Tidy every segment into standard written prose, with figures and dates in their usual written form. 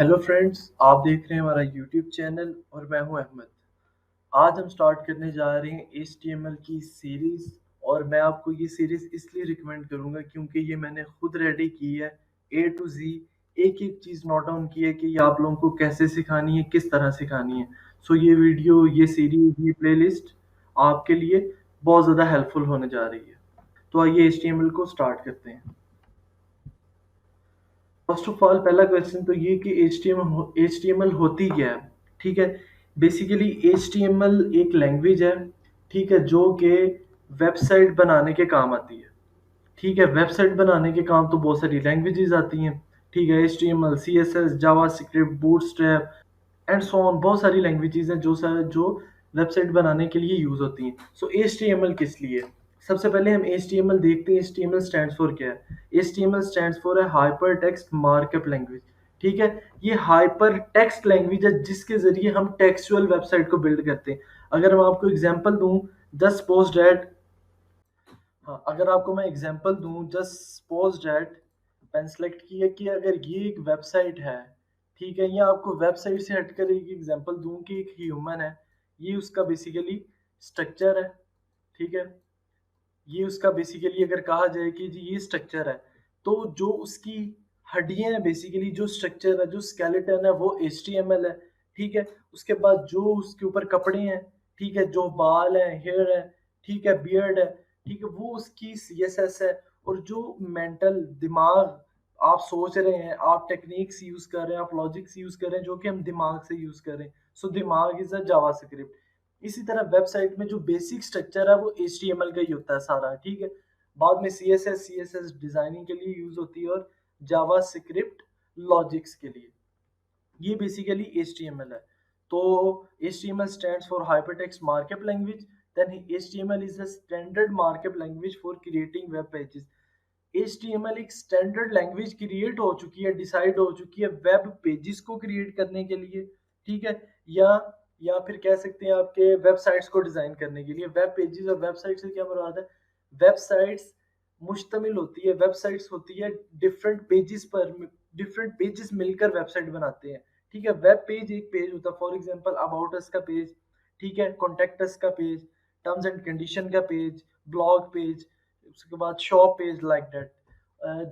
Hello friends, आप देख रहे हैं हमारा यूट्यूब चैनल और मैं हूं अहमद। आज हम स्टार्ट करने जा रहे हैं HTML की सीरीज़। और मैं आपको ये सीरीज़ इसलिए रिकमेंड करूंगा क्योंकि ये मैंने खुद रेडी की है, ए टू जी एक एक चीज़ नोट डाउन की है कि ये आप लोगों को कैसे सिखानी है, किस तरह सिखानी है। सो ये वीडियो, ये सीरीज़, ये प्लेलिस्ट आपके लिए बहुत ज़्यादा हेल्पफुल होने जा रही है। तो आइए HTML को स्टार्ट करते हैं। फर्स्ट ऑफ ऑल, पहला क्वेश्चन तो ये कि एच टी एम एल होती क्या है। ठीक है, बेसिकली HTML एक लैंग्वेज है, ठीक है, जो कि वेबसाइट बनाने के काम आती है। ठीक है, वेबसाइट बनाने के काम तो बहुत सारी लैंग्वेजेस आती हैं। ठीक है, HTML, CSS, Java script, bootstrap and so on, बहुत सारी लैंग्वेजेस हैं जो वेबसाइट बनाने के लिए यूज होती हैं। सो HTML किस लिए? सबसे पहले हम HTML देखते हैं। HTML स्टैंड्स फॉर क्या है? HTML स्टैंड्स फॉर है हाइपर टेक्स्ट मार्कअप लैंग्वेज। ठीक है, ये हाइपर टेक्स्ट लैंग्वेज है जिसके जरिए हम टेक्सचुअल वेबसाइट को बिल्ड करते हैं। अगर मैं आपको एग्जांपल दूं, जस्ट सपोज दैट, हाँ, अगर आपको मैं एग्जांपल दूं, जस्ट सपोज दैट, मैंने सेलेक्ट किया कि अगर ये एक वेबसाइट है, ठीक है, या आपको वेबसाइट से हटकर एक एग्जांपल दूं कि एक ह्यूमन है, ये उसका बेसिकली स्ट्रक्चर है। ठीक है, ये उसका बेसिकली अगर कहा जाए कि जी ये स्ट्रक्चर है, तो जो उसकी हड्डियां हैं, बेसिकली जो स्ट्रक्चर है, जो स्केलेटन है, वो HTML है। ठीक है, उसके बाद जो उसके ऊपर कपड़े हैं, ठीक है, जो बाल हैं, हेयर है, ठीक है, बियर्ड है, ठीक है, वो उसकी CSS है। और जो मेंटल दिमाग, आप सोच रहे हैं, आप टेक्निक्स यूज कर रहे हैं, आप लॉजिक्स यूज कर रहे हैं जो कि हम दिमाग से यूज कर रहे हैं। सो दिमाग इज अ जावास्क्रिप्ट। इसी तरह वेबसाइट में जो बेसिक स्ट्रक्चर है वो HTML का ही होता है सारा। ठीक है, बाद में CSS डिजाइनिंग के लिए यूज होती है और जावा स्क्रिप्ट लॉजिक्स के लिए। ये बेसिकली HTML है। तो HTML stands for hypertext markup language. Then HTML is a standard markup language for creating web pages. HTML एक स्टैंडर्ड लैंग्वेज क्रिएट हो चुकी है, डिसाइड हो चुकी है वेब पेजेस को क्रिएट करने के लिए। ठीक है, या या फिर कह सकते हैं आपके वेबसाइट्स को डिजाइन करने के लिए। वेब पेजेस और वेबसाइट से क्या मुराद है? वेबसाइट्स मुश्तमिल होती है, वेबसाइट्स होती है डिफरेंट पेजेस पर, डिफरेंट पेजेस मिलकर वेबसाइट बनाते हैं। ठीक है, वेब पेज एक पेज होता है, फॉर एग्जांपल अबाउट अस का पेज, ठीक है, कॉन्टेक्ट अस का पेज, टर्म्स एंड कंडीशन का पेज, ब्लॉग पेज, उसके बाद shop page, like that.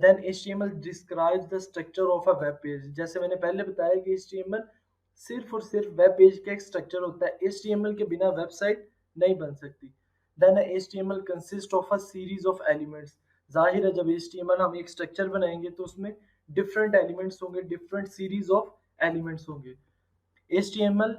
Then HTML describes the structure of a web page. जैसे मैंने पहले बताया कि HTML सिर्फ और सिर्फ वेब पेज का एक स्ट्रक्चर होता है। HTML के बिना वेबसाइट नहीं बन सकती। Then HTML consist of a series of elements. जाहिर है, जब HTML हम एक स्ट्रक्चर बनाएंगे तो उसमें डिफरेंट एलिमेंट्स होंगे, डिफरेंट सीरीज ऑफ एलिमेंट्स होंगे। HTML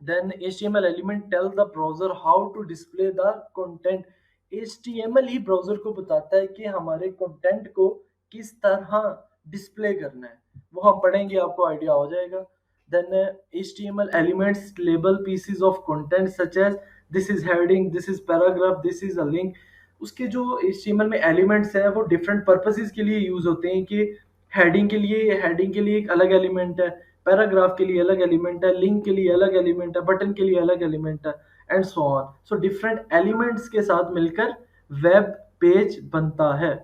then HTML element tell the browser how to display the content। HTML he browser को बताता है कि हमारे कंटेंट को किस तरह डिस्प्ले करना है। वो हम पढ़ेंगे, आपको आइडिया हो जाएगा। then HTML elements label pieces of content such as this is heading, this is paragraph, this is a link। उसके जो HTML में एलिमेंट्स हैं वो डिफरेंट पर्पसेस के लिए यूज होते हैं कि हेडिंग के लिए एक अलग एलिमेंट है, पैराग्राफ के लिए अलग एलिमेंट है, लिंक के लिए अलग एलिमेंट है, बटन के लिए अलग एलिमेंट है, and so on. So different elements के साथ मिलकर वेब पेज बनता है।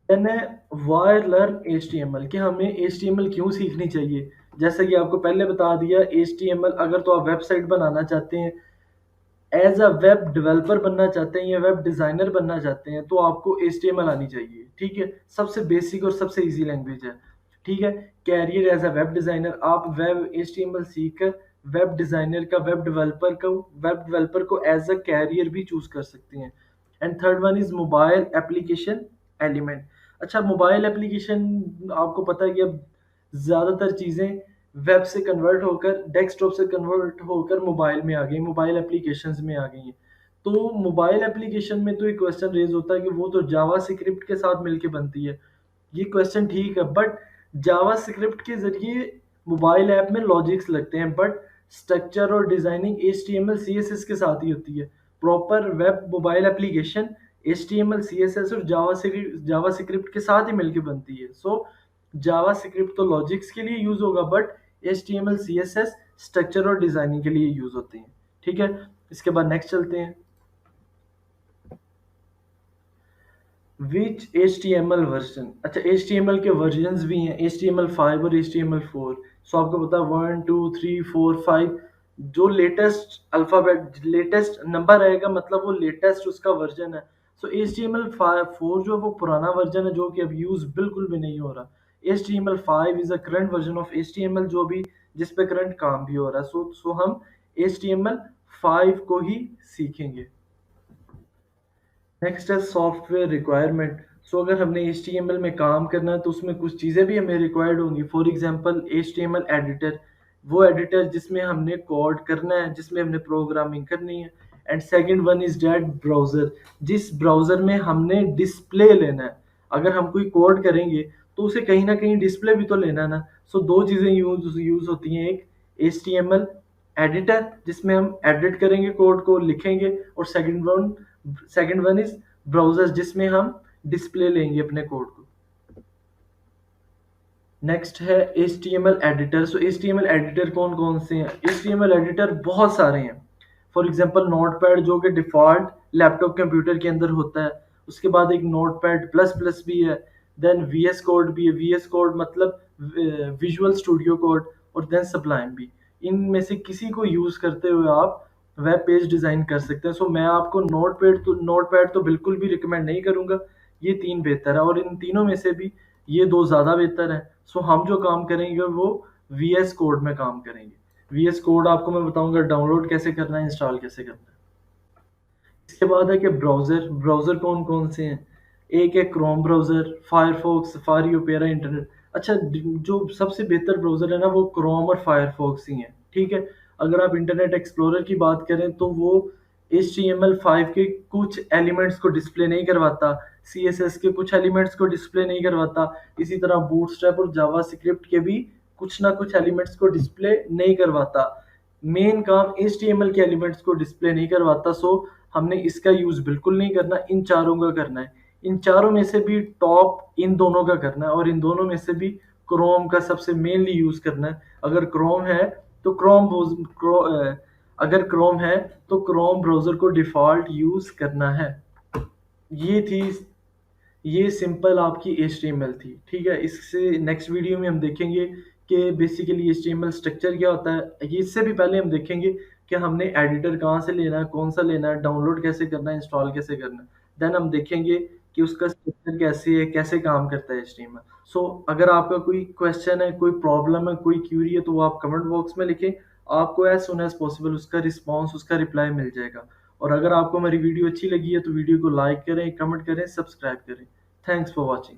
देन वाई लर्न HTML, कि हमें HTML क्यों सीखनी चाहिए। जैसा कि आपको पहले बता दिया, HTML अगर तो आप वेबसाइट बनाना चाहते हैं, एज अ वेब डेवलपर बनना चाहते हैं या वेब डिजाइनर बनना चाहते हैं, तो आपको HTML आनी चाहिए। ठीक है, सबसे बेसिक और सबसे इजी लैंग्वेज है। ठीक है, career as a web designer, आप वेब HTML सीख कर वेब डिजाइनर का, वेब डेवलपर को एज अ कैरियर भी चूज कर सकते हैं। And third one is mobile application element. अच्छा, मोबाइल एप्लीकेशन, आपको पता है कि अब ज़्यादातर चीज़ें वेब से कन्वर्ट होकर, डेस्कटॉप से कन्वर्ट होकर मोबाइल में आ गई, मोबाइल एप्लीकेशंस में आ गई हैं। तो मोबाइल एप्लीकेशन में तो एक क्वेश्चन रेज होता है कि वो तो जावा स्क्रिप्ट के साथ मिलके बनती है। ये क्वेश्चन ठीक है, बट जावा स्क्रिप्ट के जरिए मोबाइल ऐप में लॉजिक्स लगते हैं, बट स्ट्रक्चर और डिजाइनिंग HTML CSS के साथ ही होती है। Proper web mobile application HTML CSS और जावा स्क्रिप्ट के साथ ही मिलके बनती है। सो जावा स्क्रिप्ट तो लॉजिक्स के लिए यूज होगा, बट HTML CSS स्ट्रक्चर और डिजाइनिंग के लिए यूज होते हैं। ठीक है, इसके बाद नेक्स्ट चलते हैं। विच HTML वर्जन, अच्छा HTML के वर्जन्स भी हैं, HTML5 और HTML4। सो आपको पता है 1 2 3 4 5, जो लेटेस्ट अल्फ़ाबेट लेटेस्ट नंबर आएगा मतलब वो लेटेस्ट उसका वर्जन है। सो HTML4 जो है वो पुराना वर्जन है जो कि अब यूज़ बिल्कुल भी नहीं हो रहा। HTML5 is a current version of HTML जो भी जिस पे करंट काम भी हो रहा है। सो हम HTML5 को ही सीखेंगे। नेक्स्ट है सॉफ्टवेयर रिक्वायरमेंट। सो अगर हमने HTML में काम करना है तो उसमें कुछ चीज़ें भी हमें रिक्वायर्ड होंगी। फॉर एग्जांपल HTML एडिटर, वो एडिटर जिसमें हमने कोड करना है, जिसमें हमने प्रोग्रामिंग करनी है। And second one is that browser, जिस ब्राउज़र में हमने डिस्प्ले लेना है। अगर हम कोई कोड करेंगे तो उसे कहीं ना कहीं डिस्प्ले भी तो लेना है ना। सो दो चीज़ें यूज़ होती हैं, एक HTML एडिटर जिसमें हम एडिट करेंगे कोड को लिखेंगे, और सेकंड वन इज ब्राउजर जिसमें हम डिस्प्ले लेंगे अपने कोड को। नेक्स्ट है HTML एडिटर। सो HTML एडिटर कौन कौन से हैं? HTML एडिटर बहुत सारे हैं। फॉर एग्जांपल नोटपैड जो कि डिफ़ॉल्ट लैपटॉप कंप्यूटर के अंदर होता है। उसके बाद एक नोटपैड प्लस प्लस भी है। देन VS कोड भी है। VS कोड मतलब विजुअल स्टूडियो कोड। और देन सब्लाइम भी। इनमें से किसी को यूज़ करते हुए आप वेब पेज डिज़ाइन कर सकते हैं। सो मैं आपको नोटपैड तो बिल्कुल भी रिकमेंड नहीं करूँगा। ये तीन बेहतर है, और इन तीनों में से भी ये दो ज़्यादा बेहतर हैं। सो हम जो काम करेंगे वो VS कोड में काम करेंगे। VS कोड आपको मैं बताऊंगा डाउनलोड कैसे करना है, इंस्टॉल कैसे करना है। इसके बाद है कि ब्राउज़र। ब्राउज़र कौन कौन से हैं? एक है Chrome browser, Firefox, safari, opera, internet. अच्छा, जो सबसे बेहतर ब्राउज़र है ना वो क्रोम और फायरफॉक्स ही है, ठीक है। अगर आप इंटरनेट एक्सप्लोरर की बात करें तो वो HTML5 के कुछ एलिमेंट्स को डिस्प्ले नहीं करवाता, CSS के कुछ एलिमेंट्स को डिस्प्ले नहीं करवाता। इसी तरह बूटस्ट्रैप और जावा स्क्रिप्ट के भी कुछ ना कुछ एलिमेंट्स को डिस्प्ले नहीं करवाता। मेन काम HTML के एलिमेंट्स को डिस्प्ले नहीं करवाता। सो हमने इसका यूज़ बिल्कुल नहीं करना, इन चारों का करना है। इन चारों में से भी टॉप इन दोनों का करना है, और इन दोनों में से भी क्रोम का सबसे मेनली यूज़ करना है। अगर क्रोम है तो अगर क्रोम है तो क्रोम ब्राउज़र को डिफ़ॉल्ट यूज़ करना है। ये थी ये सिंपल आपकी HTML थी, ठीक है। इससे नेक्स्ट वीडियो में हम देखेंगे कि बेसिकली HTML स्ट्रक्चर क्या होता है। ये इससे भी पहले हम देखेंगे कि हमने एडिटर कहाँ से लेना है, कौन सा लेना है, डाउनलोड कैसे करना है, इंस्टॉल कैसे करना है। देन हम देखेंगे कि उसका स्ट्रक्चर कैसे है, कैसे काम करता है HTML। सो अगर आपका कोई क्वेश्चन है, कोई प्रॉब्लम है, कोई क्यूरी है तो वो आप कमेंट बॉक्स में लिखें। आपको एज सुन एज पॉसिबल उसका रिस्पॉन्स, उसका रिप्लाई मिल जाएगा। और अगर आपको हमारी वीडियो अच्छी लगी है तो वीडियो को लाइक करें, कमेंट करें, सब्सक्राइब करें। Thanks for watching.